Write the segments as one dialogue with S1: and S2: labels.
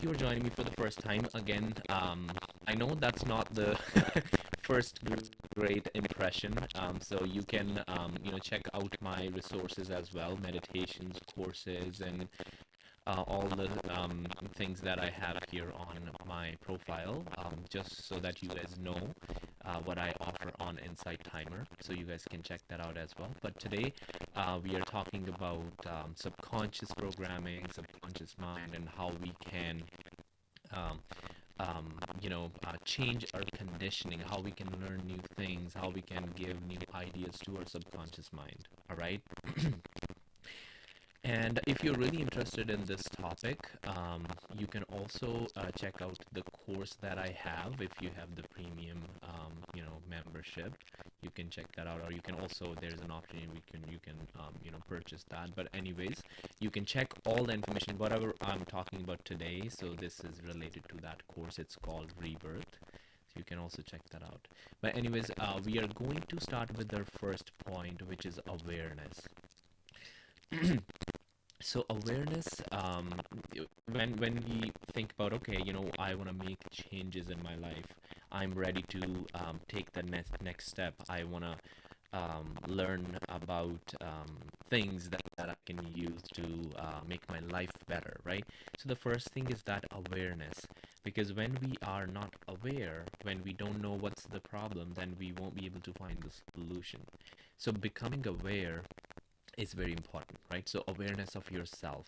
S1: if you're joining me for the first time, again, I know that's not the first great impression. So you can, check out my resources as well, meditations, courses, and all the things that I have here on my profile, just so that you guys know what I offer on Insight Timer. So you guys can check that out as well. But today, we are talking about subconscious programming, subconscious mind, and how we can um, change our conditioning, how we can learn new things, how we can give new ideas to our subconscious mind. All right. And if you're really interested in this topic, you can also check out the course that I have. If you have the premium, membership, you can check that out. Or you can also, there's an option you can purchase that. But anyways, you can check all the information, whatever I'm talking about today. So this is related to that course. It's called Rebirth. So you can also check that out. But anyways, we are going to start with our first point, which is awareness. So awareness, when we think about, okay, I want to make changes in my life, I'm ready to take the next step. I want to learn about things that I can use to make my life better, right? So the first thing is that awareness, because when we are not aware, when we don't know what's the problem, then we won't be able to find the solution. So becoming aware is very important, right? So awareness of yourself,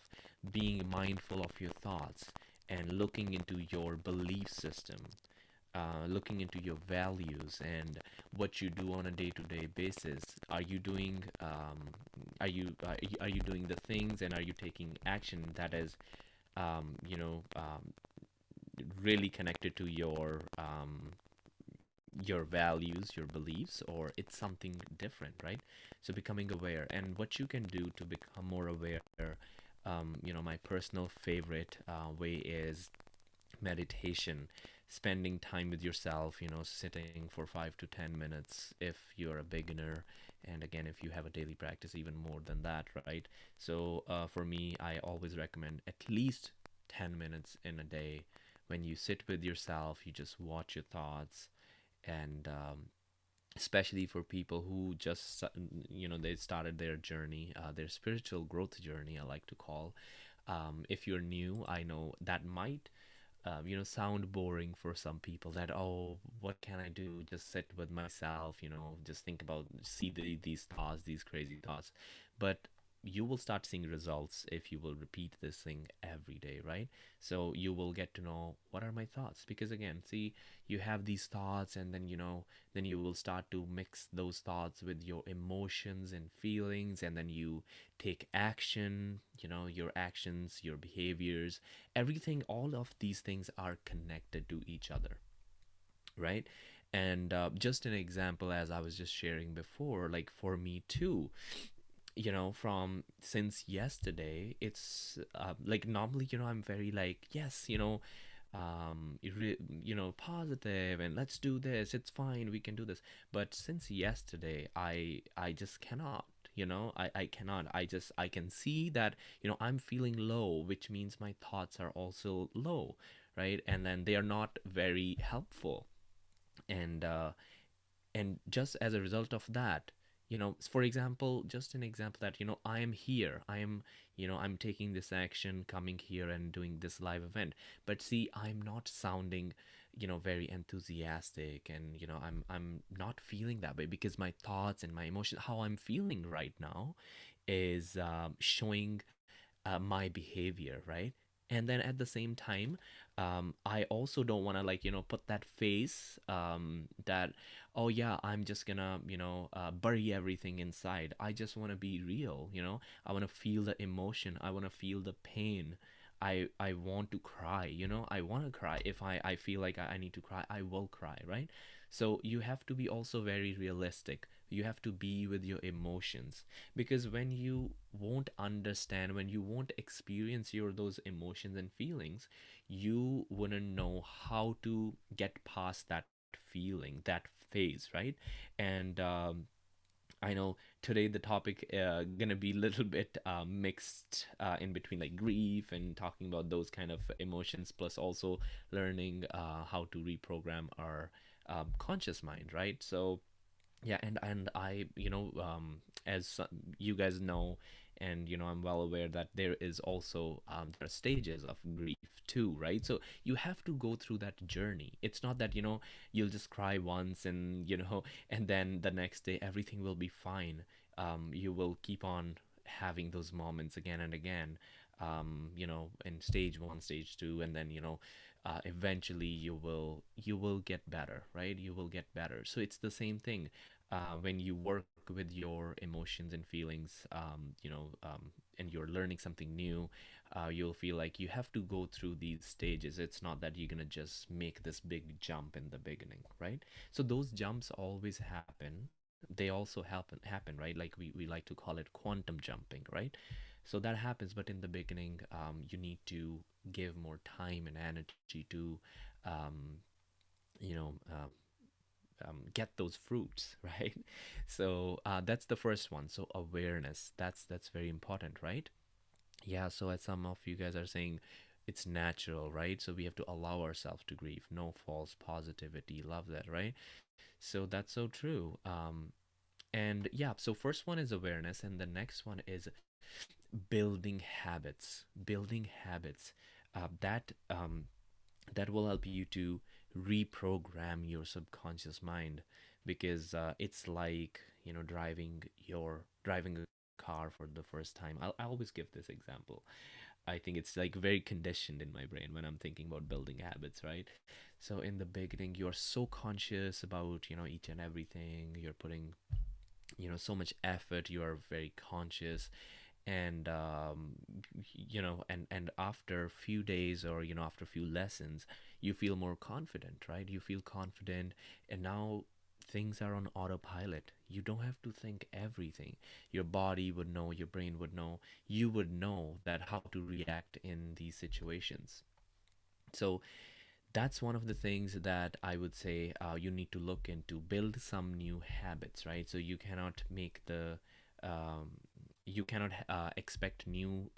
S1: being mindful of your thoughts, and looking into your belief system, looking into your values and what you do on a day-to-day basis. Are you doing are you doing the things, and are you taking action that is um, you know um, really connected to your values, your beliefs, or it's something different, right? So becoming aware, and what you can do to become more aware, my personal favorite way is meditation, spending time with yourself, sitting for 5 to 10 minutes if you're a beginner. And again, if you have a daily practice, even more than that, right? So for me, I always recommend at least 10 minutes in a day. When you sit with yourself, you just watch your thoughts, and especially for people who just they started their journey, their spiritual growth journey, I like to call. If you're new, I know that might sound boring for some people, that, oh, what can I do, just sit with myself, just think about, see these thoughts, these crazy thoughts. But you will start seeing results if you will repeat this thing every day, right? So you will get to know, what are my thoughts? Because again, see, you have these thoughts, and then you will start to mix those thoughts with your emotions and feelings, and then you take action, your actions, your behaviors, everything, all of these things are connected to each other, right? And just an example, as I was just sharing before, like for me too, from since yesterday, it's like normally, I'm very like, yes, positive, and let's do this, it's fine, we can do this. But since yesterday, I just cannot, I cannot, I can see that, I'm feeling low, which means my thoughts are also low, right? And then they are not very helpful. And uh and just as a result of that, for example, just an example, that I am here, I'm taking this action, coming here and doing this live event. But see, I'm not sounding very enthusiastic, and I'm not feeling that way, because my thoughts and my emotions, how I'm feeling right now, is showing my behavior, right? And then at the same time, I also don't want to, like, put that face, that, oh yeah, I'm just gonna, bury everything inside. I just want to be real, I want to feel the emotion, I want to feel the pain. I want to cry, I want to cry. If I feel like I need to cry, I will cry, right? So you have to be also very realistic. You have to be with your emotions, because when you won't understand, when you won't experience your those emotions and feelings, you wouldn't know how to get past that feeling, that phase, right? And I know today the topic gonna be a little bit mixed in between like grief and talking about those kind of emotions, plus also learning how to reprogram our conscious mind, right? So yeah, and I, as you guys know, and I'm well aware that there is also there are stages of grief too, right? So you have to go through that journey. It's not that you'll just cry once and and then the next day everything will be fine. You will keep on having those moments again and again. In stage one, stage two, and then eventually you will get better, right? You will get better. So it's the same thing when you work with your emotions and feelings, and you're learning something new, you'll feel like you have to go through these stages. It's not that you're gonna just make this big jump in the beginning, right? So those jumps always happen. They also happen, right? Like we like to call it quantum jumping, right? So that happens, but in the beginning, you need to give more time and energy to um, you know, get those fruits, right? So that's the first one. So awareness, that's very important, right? Yeah. So as some of you guys are saying, it's natural, right? So we have to allow ourselves to grieve. No false positivity. Love that, right? So that's so true. And yeah. So first one is awareness, and the next one is building habits. Building habits. That will help you to reprogram your subconscious mind, because it's like driving a car for the first time. I always give this example. I think it's like very conditioned in my brain when I'm thinking about building habits, right? So in the beginning you're so conscious about each and everything. You're putting so much effort. You are very conscious, and and after a few days, or after a few lessons, you feel more confident, right? You feel confident, and now things are on autopilot. You don't have to think everything. Your body would know, your brain would know, you would know that how to react in these situations. So that's one of the things that I would say you need to look into. Build some new habits, right? So um, you cannot expect new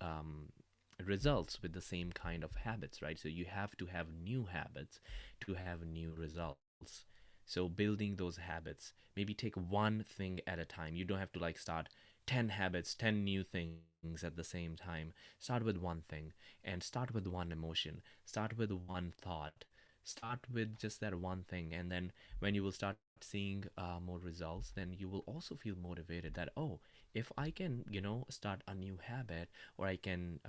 S1: results with the same kind of habits, right? So you have to have new habits to have new results. So building those habits, maybe take one thing at a time. You don't have to like start 10 habits, 10 new things at the same time. Start with one thing, and start with one emotion, start with one thought, start with just that one thing. And then when you will start seeing more results, then you will also feel motivated that, oh, if I can start a new habit, or I can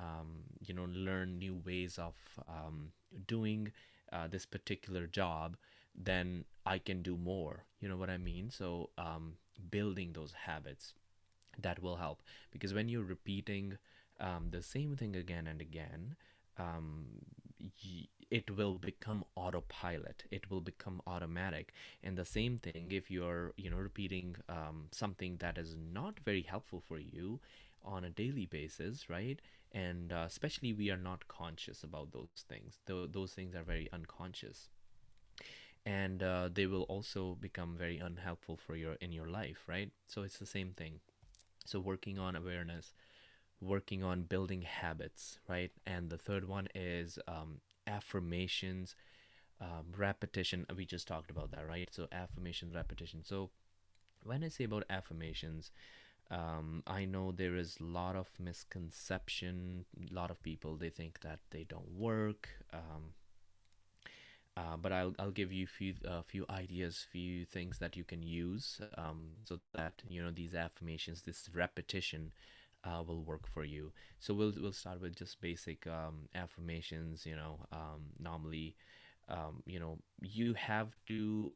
S1: learn new ways of doing this particular job, then I can do more. You know what I mean? So building those habits, that will help, because when you're repeating the same thing again and again, um, it will become autopilot. It will become automatic. And the same thing, if you're repeating something that is not very helpful for you on a daily basis, right? And especially we are not conscious about those things. Those things are very unconscious, and they will also become very unhelpful for your in your life, right? So it's the same thing. So working on awareness, working on building habits, right? And the third one is affirmations, repetition. We just talked about that, right? So affirmation, repetition. So when I say about affirmations, I know there is a lot of misconception. A lot of people, they think that they don't work. But I'll give you few ideas, few things that you can use, so that these affirmations, this repetition, will work for you. So we'll start with just basic affirmations. Normally, you have to.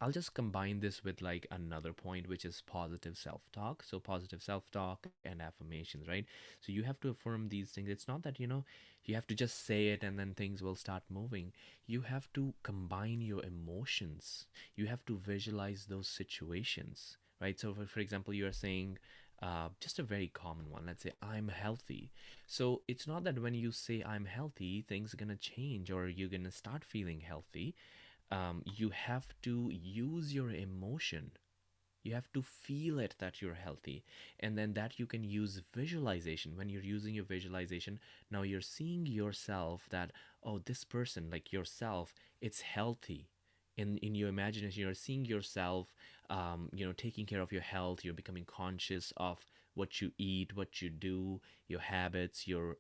S1: I'll just combine this with like another point, which is positive self-talk. So positive self-talk and affirmations, right? So you have to affirm these things. It's not that, you have to just say it and then things will start moving. You have to combine your emotions. You have to visualize those situations, right? So for example, you are saying, just a very common one. Let's say I'm healthy. So it's not that when you say I'm healthy, things are gonna change or you're gonna start feeling healthy. You have to use your emotion, You have to feel it that you're healthy. And then that you can use visualization. When you're using your visualization, now you're seeing yourself that, oh, this person, like yourself, it's healthy. In your imagination, you're seeing yourself, taking care of your health. You're becoming conscious of what you eat, what you do, your habits, your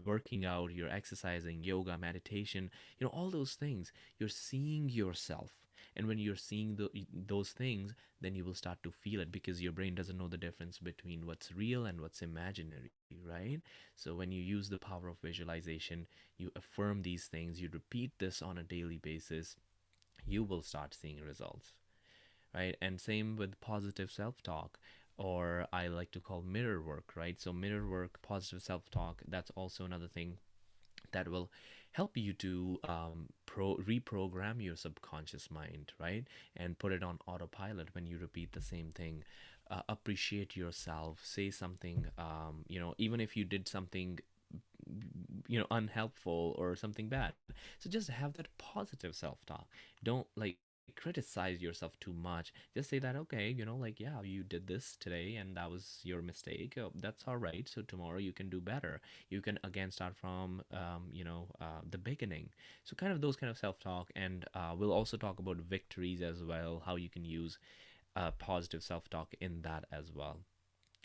S1: working out, your exercising, yoga, meditation, all those things. You're seeing yourself. And when you're seeing those things, then you will start to feel it, because your brain doesn't know the difference between what's real and what's imaginary, right? So when you use the power of visualization, you affirm these things, you repeat this on a daily basis, you will start seeing results, right? And same with positive self-talk, or I like to call mirror work, right? So mirror work, positive self-talk, that's also another thing that will help you to reprogram your subconscious mind, right? And put it on autopilot when you repeat the same thing. Appreciate yourself, say something, even if you did something, unhelpful or something bad. So just have that positive self-talk. Don't like criticize yourself too much. Just say that, okay, like, yeah, you did this today and that was your mistake. That's all right. So tomorrow you can do better. You can again start from, the beginning. So kind of those kind of self-talk. And we'll also talk about victories as well, how you can use positive self-talk in that as well.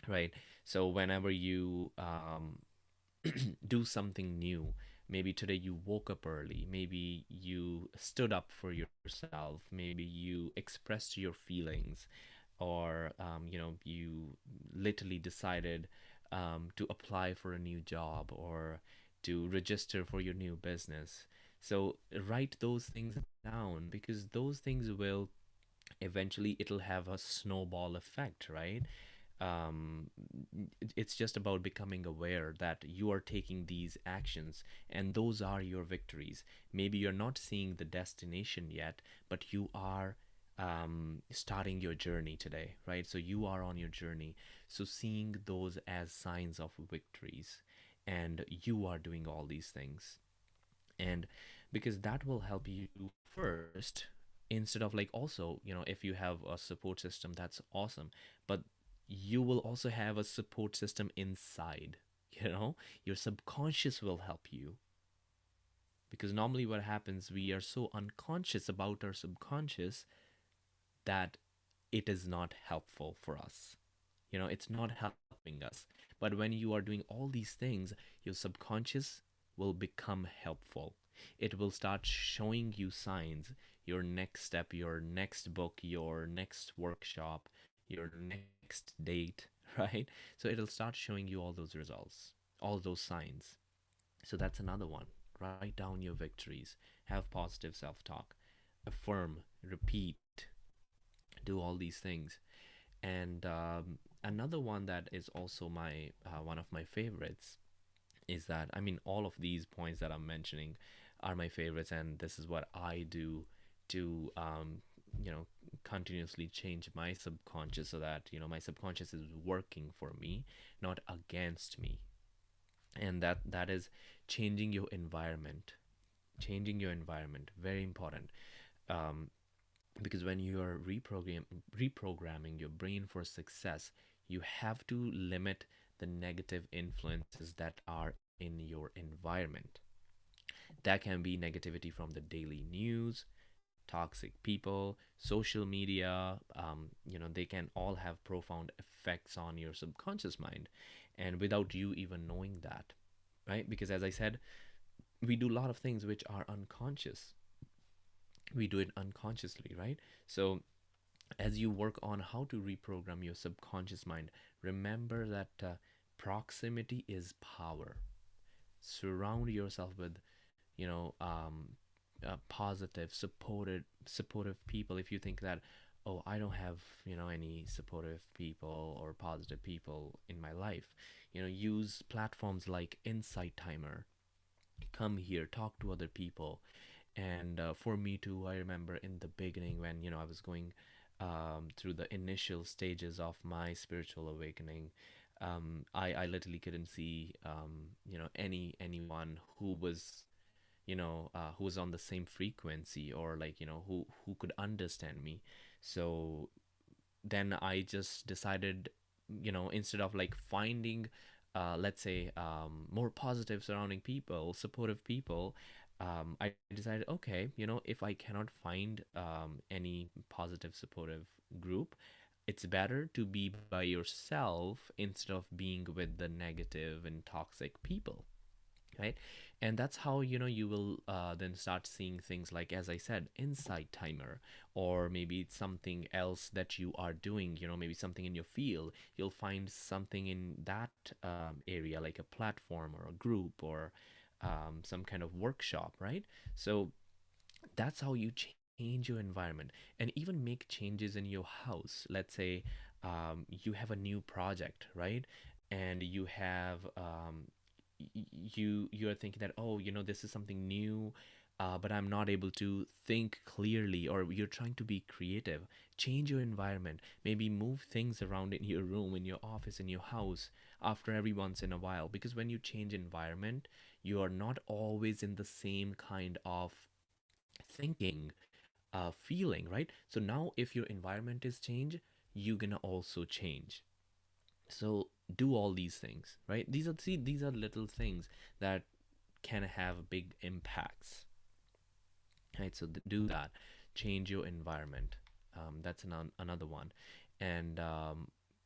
S1: Right. So whenever you do something new. Maybe today you woke up early. Maybe you stood up for yourself. Maybe you expressed your feelings, or you literally decided to apply for a new job or to register for your new business. So write those things down, because those things will eventually, it'll have a snowball effect, right? um, it's just about becoming aware that you are taking these actions, and those are your victories. Maybe you're not seeing the destination yet, but you are starting your journey today, right? So you are on your journey. So seeing those as signs of victories, and you are doing all these things. And because that will help you first, instead of like, also, if you have a support system, that's awesome, but you will also have a support system inside. Your subconscious will help you, because normally what happens, we are so unconscious about our subconscious that it is not helpful for us. It's not helping us. But when you are doing all these things, your subconscious will become helpful. It will start showing you signs, your next step, your next book, your next workshop, your next date, right? So it'll start showing you all those results, all those signs. So that's another one. Write down your victories, have positive self talk, affirm, repeat, do all these things. And another one that is also my one of my favorites is that, I mean, all of these points that I'm mentioning are my favorites, and this is what I do to continuously change my subconscious, so that my subconscious is working for me, not against me. And that is changing your environment. Changing your environment, very important. um, because when you are reprogramming your brain for success, you have to limit the negative influences that are in your environment. That can be negativity from the daily news, toxic people, social media. They can all have profound effects on your subconscious mind, and without you even knowing that, right? Because as I said, we do a lot of things which are unconscious. We do it unconsciously, right? So as you work on how to reprogram your subconscious mind, remember that proximity is power. Surround yourself with, positive, supportive people. If you think that, oh, I don't have, any supportive people or positive people in my life, use platforms like Insight Timer. Come here, talk to other people. And for me too, I remember in the beginning when I was going through the initial stages of my spiritual awakening. I literally couldn't see anyone who was on the same frequency, or like who could understand me. So then I just decided, instead of like finding, let's say, more positive surrounding people, supportive people, I decided, okay, if I cannot find any positive, supportive group, it's better to be by yourself instead of being with the negative and toxic people, right? And that's how you will then start seeing things like, as I said, insight timer, or maybe it's something else that you are doing, maybe something in your field. You'll find something in that area, like a platform or a group, or some kind of workshop, right? So that's how you change your environment, and even make changes in your house. Let's say you have a new project, right? And you have you are thinking that, oh, this is something new, but I'm not able to think clearly, or you're trying to be creative. Change your environment, maybe move things around in your room, in your office, in your house, after every once in a while, because when you change environment, you are not always in the same kind of thinking, feeling, right? So now if your environment is changed, you're gonna also change. So do all these things, right? These are little things that can have big impacts, right? So do that. Change your environment. That's another one. And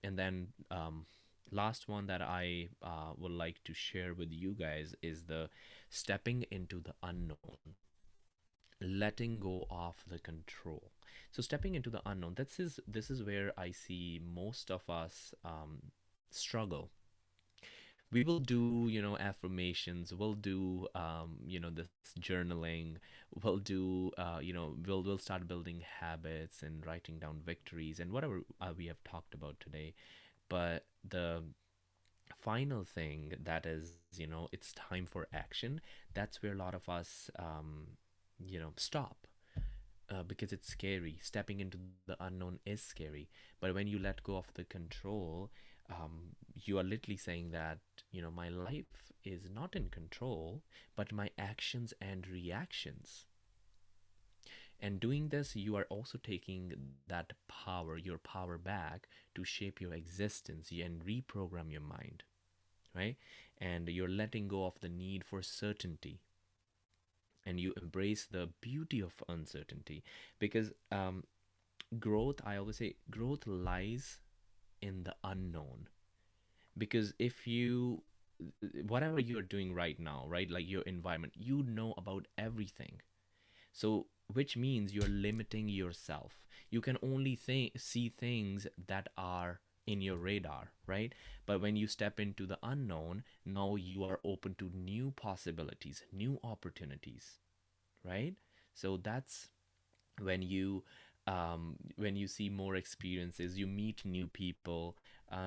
S1: then last one that I would like to share with you guys is the stepping into the unknown, letting go of the control. So stepping into the unknown, this is where I see most of us struggle. We will do, affirmations, we'll do, this journaling, we'll do, we'll start building habits and writing down victories and whatever we have talked about today. But the final thing, that is, it's time for action. That's where a lot of us stop, because it's scary. Stepping into the unknown is scary. But when you let go of the control, you are literally saying that, my life is not in control, but my actions and reactions. And doing this, you are also taking that power, your power back, to shape your existence and reprogram your mind, right? And you're letting go of the need for certainty, and you embrace the beauty of uncertainty, because growth, I always say, growth lies in the unknown. Because if you, whatever you're doing right now, right, like your environment, about everything. So which means you're limiting yourself. You can only see things that are in your radar, right? But when you step into the unknown, now you are open to new possibilities, new opportunities, right? So that's when you see more experiences, you meet new people,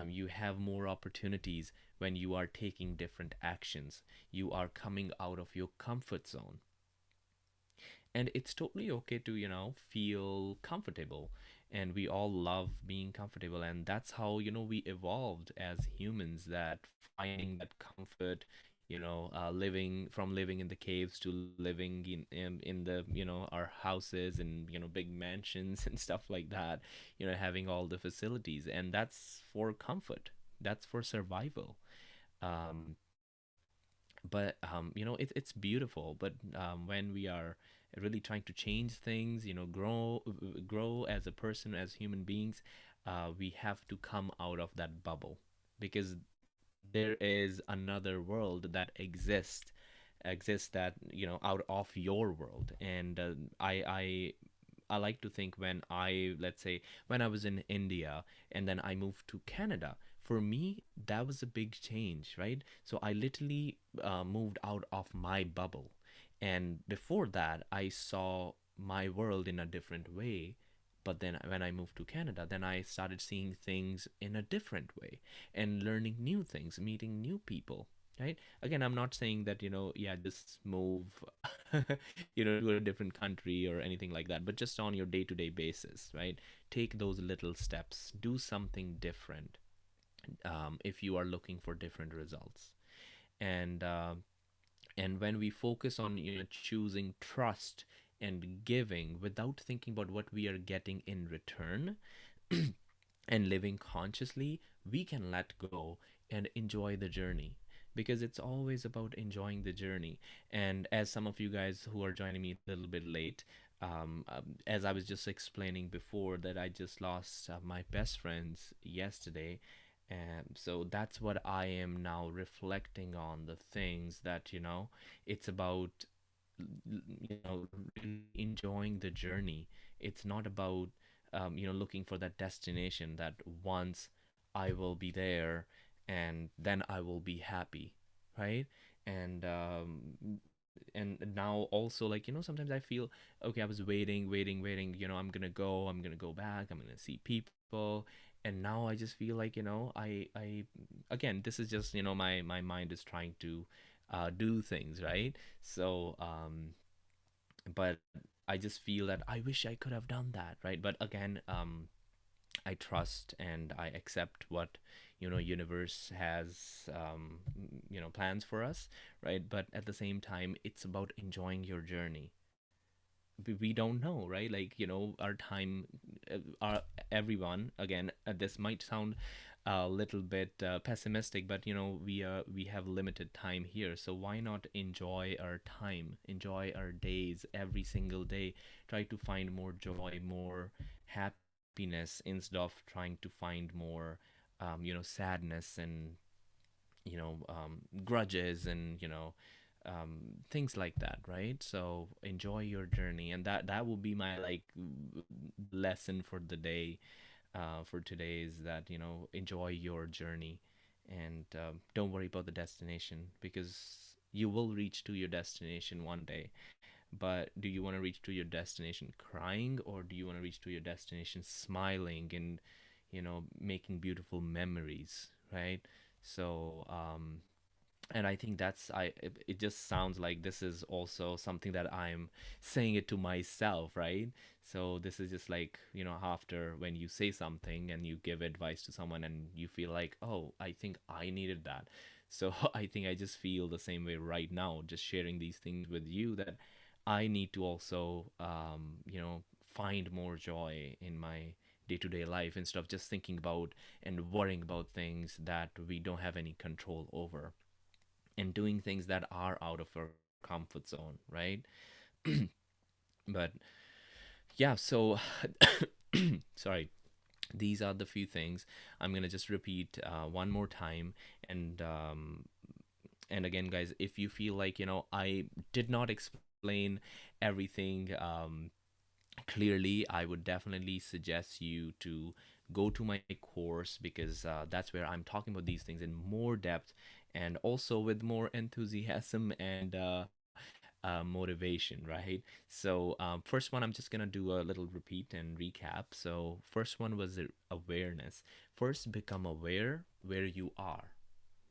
S1: you have more opportunities. When you are taking different actions, you are coming out of your comfort zone, and it's totally okay to feel comfortable. And we all love being comfortable, and that's how we evolved as humans, that finding that comfort, living in the caves to living in the our houses and big mansions and stuff like that, having all the facilities, and that's for comfort, that's for survival. um but it's beautiful. But when we are really trying to change things, grow as a person, as human beings, we have to come out of that bubble, because there is another world that exists that out of your world. And I like to think, when I, let's say, when I was in India and then I moved to Canada, for me, that was a big change, right? So I literally moved out of my bubble. And before that, I saw my world in a different way. But then when I moved to Canada, then I started seeing things in a different way and learning new things, meeting new people. Right? Again, I'm not saying that, yeah, just move, to a different country or anything like that, but just on your day to day basis, right? Take those little steps, do something different, if you are looking for different results. And, when we focus on, choosing trust and giving without thinking about what we are getting in return, and living consciously, we can let go and enjoy the journey, because it's always about enjoying the journey. And as some of you guys who are joining me a little bit late, as I was just explaining before, that I just lost my best friends yesterday. And so that's what I am now reflecting on, the things that, it's about, really enjoying the journey. It's not about, looking for that destination that once I will be there and then I will be happy, right? And and now also, like, sometimes I feel, okay, I was waiting, waiting, waiting, I'm gonna go back, I'm gonna see people. And now I just feel like, I again, this is just, my mind is trying to do things, right? So but I just feel that I wish I could have done that, right? But again, I trust and I accept what, universe has, plans for us, right? But at the same time, it's about enjoying your journey. We don't know, right? Like, our time, our everyone, again, this might sound a little bit pessimistic, but we have limited time here, so why not enjoy our time, enjoy our days, every single day. Try to find more joy, more happiness, instead of trying to find more sadness and grudges and things like that, right? So enjoy your journey, and that will be my, like, lesson for the day, for today, is that enjoy your journey, and don't worry about the destination, because you will reach to your destination one day. But do you want to reach to your destination crying, or do you want to reach to your destination smiling and making beautiful memories, right? So and I think that's I it just sounds like this is also something that I'm saying it to myself, right? So this is just like, after when you say something and you give advice to someone and you feel like, oh, I think I needed that. So I think I just feel the same way right now, just sharing these things with you, that I need to also find more joy in my day-to-day life, instead of just thinking about and worrying about things that we don't have any control over, and doing things that are out of our comfort zone, right? But yeah, so sorry. These are the few things. I'm gonna just repeat one more time, and and again, guys, if you feel like I did not explain everything clearly, I would definitely suggest you to go to my course, because that's where I'm talking about these things in more depth, and also with more enthusiasm and motivation, right? So, first one, I'm just gonna do a little repeat and recap. So, first one was awareness. First, become aware where you are,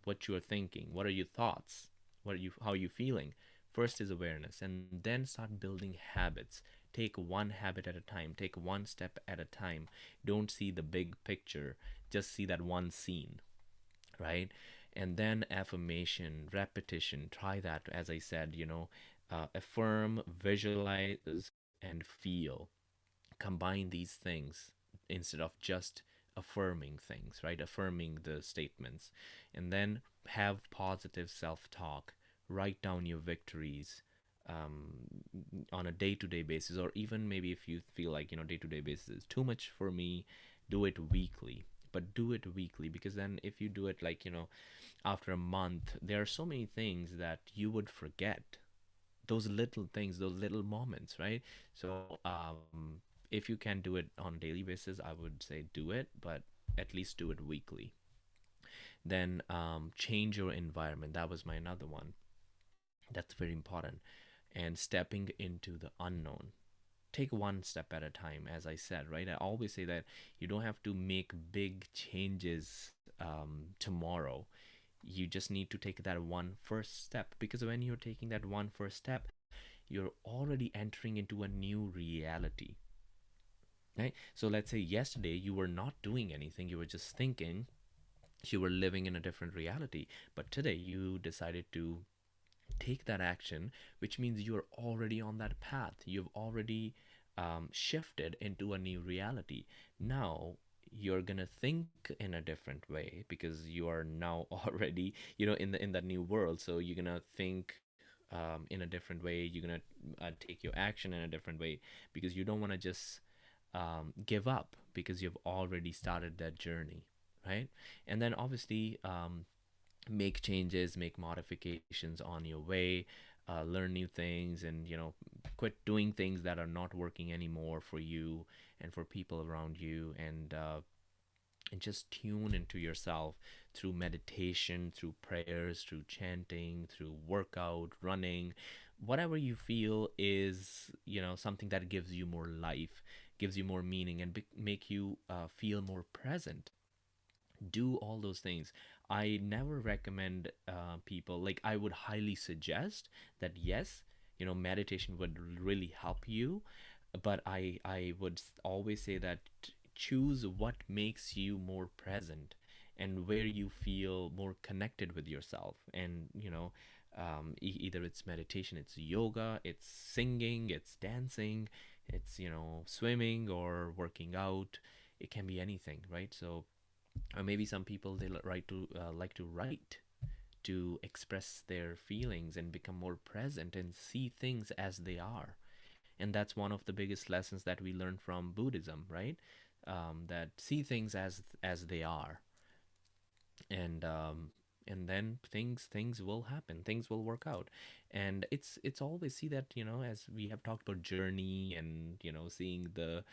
S1: what you are thinking, what are your thoughts, how are you feeling. First is awareness, and then start building habits. Take one habit at a time, take one step at a time. Don't see the big picture, just see that one scene, right? And then affirmation, repetition, try that. As I said, affirm, visualize, and feel. Combine these things instead of just affirming things, right? Affirming the statements. And then have positive self talk. Write down your victories on a day to day basis, or even maybe if you feel like, day to day basis is too much for me, do it weekly. But do it weekly, because then if you do it, like, after a month, there are so many things that you would forget, those little things, those little moments, right? So if you can do it on a daily basis, I would say do it, but at least do it weekly. Then change your environment. That was my another one. That's very important. And stepping into the unknown. Take one step at a time, as I said, right? I always say that you don't have to make big changes tomorrow. You just need to take that one first step, because when you're taking that one first step, you're already entering into a new reality, right? So let's say yesterday you were not doing anything, you were just thinking, you were living in a different reality. But today you decided to take that action, which means you're already on that path. You've already shifted into a new reality. Now you're gonna think in a different way because you are now already, in the in that new world. So you're gonna think in a different way. You're gonna take your action in a different way because you don't want to just give up because you've already started that journey, right? And then obviously make changes, make modifications on your way, learn new things, and quit doing things that are not working anymore for you and for people around you, and just tune into yourself through meditation, through prayers, through chanting, through workout, running, whatever you feel is something that gives you more life, gives you more meaning, and make you feel more present. Do all those things. I never recommend people, like, I would highly suggest that yes, meditation would really help you, but I would always say that choose what makes you more present and where you feel more connected with yourself. And either it's meditation, it's yoga, it's singing, it's dancing, it's swimming or working out. It can be anything, right? So or maybe some people they like to write, to express their feelings and become more present and see things as they are. And that's one of the biggest lessons that we learn from Buddhism, right? That see things as they are, and then things will happen, things will work out. And it's always see that, as we have talked about journey, and seeing the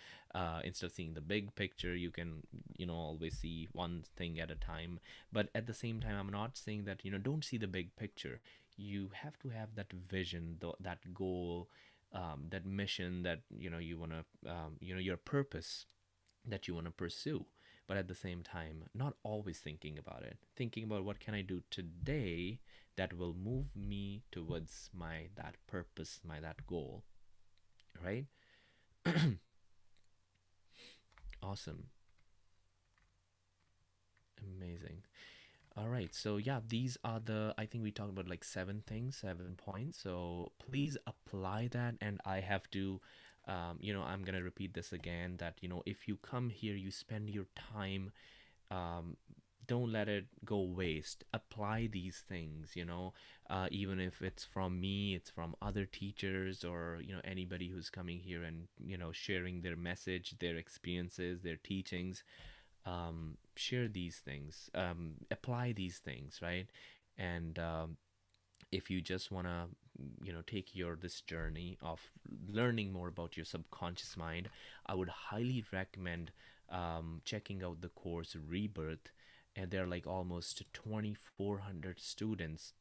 S1: instead of seeing the big picture, you can always see one thing at a time. But at the same time, I'm not saying that don't see the big picture. You have to have that vision, that goal, that mission, that you want to your purpose that you want to pursue. But at the same time, not always thinking about it, thinking about what can I do today that will move me towards my that purpose, my that goal, right? Awesome. Amazing. All right, so yeah, these are the, I think we talked about like 7 things, 7 points. So please apply that. And I have to, I'm gonna repeat this again, that if you come here, you spend your time, um, don't let it go waste. Apply these things, even if it's from me, it's from other teachers, or anybody who's coming here and sharing their message, their experiences, their teachings. Share these things, apply these things, right? And if you just want to take your this journey of learning more about your subconscious mind, I would highly recommend checking out the course Rebirth. And there are like almost 2,400 students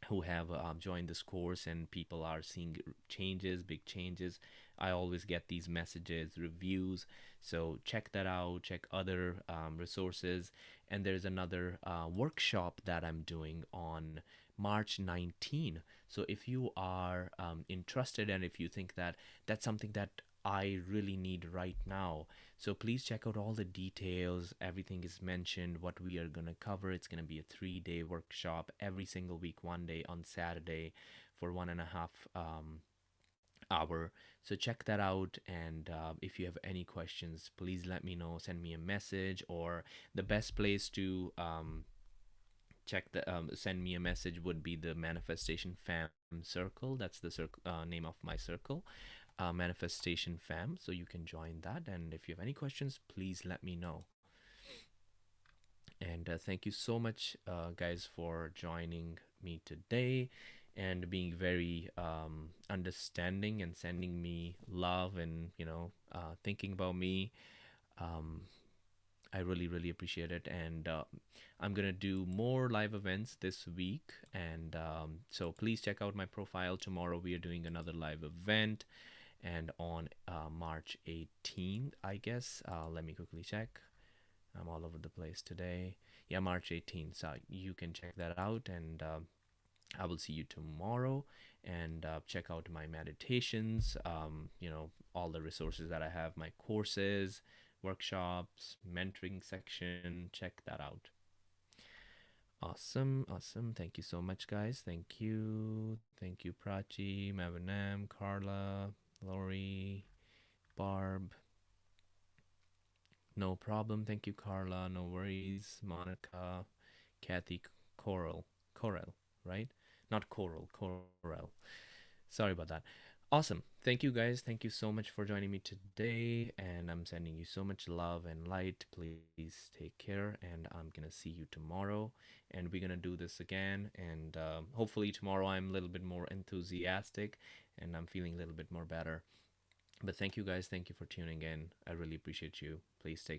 S1: who have joined this course, and people are seeing changes, big changes. I always get these messages, reviews. So check that out, check other resources. And there's another workshop that I'm doing on March 19. So if you are interested, and if you think that that's something that I really need right now, so please check out all the details. Everything is mentioned, what we are going to cover. It's going to be a 3-day workshop every single week, one day on Saturday for 1.5 hour. So check that out. And if you have any questions, please let me know. Send me a message, or the best place to send me a message would be the Manifestation Fam circle. That's the name of my circle, Manifestation Fam. So you can join that. And if you have any questions, please let me know. And thank you so much, guys, for joining me today and being very understanding and sending me love, and thinking about me. Um, I really, really appreciate it. And I'm going to do more live events this week. And so please check out my profile. Tomorrow we are doing another live event. And on March 18th, I guess. Let me quickly check. I'm all over the place today. Yeah, March 18th. So you can check that out. And I will see you tomorrow. And check out my meditations, all the resources that I have, my courses, workshops, mentoring section. Check that out. Awesome, awesome. Thank you so much, guys. Thank you. Thank you, Prachi, Mavanam, Carla, Lori, Barb, No problem. Thank you, Carla. No worries. Monica, Kathy, Coral, Corel, right? Not Coral, Corel. Sorry about that. Awesome. Thank you guys. Thank you so much for joining me today. And I'm sending you so much love and light. Please take care. And I'm going to see you tomorrow. And we're going to do this again. And hopefully, tomorrow I'm a little bit more enthusiastic and I'm feeling a little bit more better. But thank you guys. Thank you for tuning in. I really appreciate you. Please take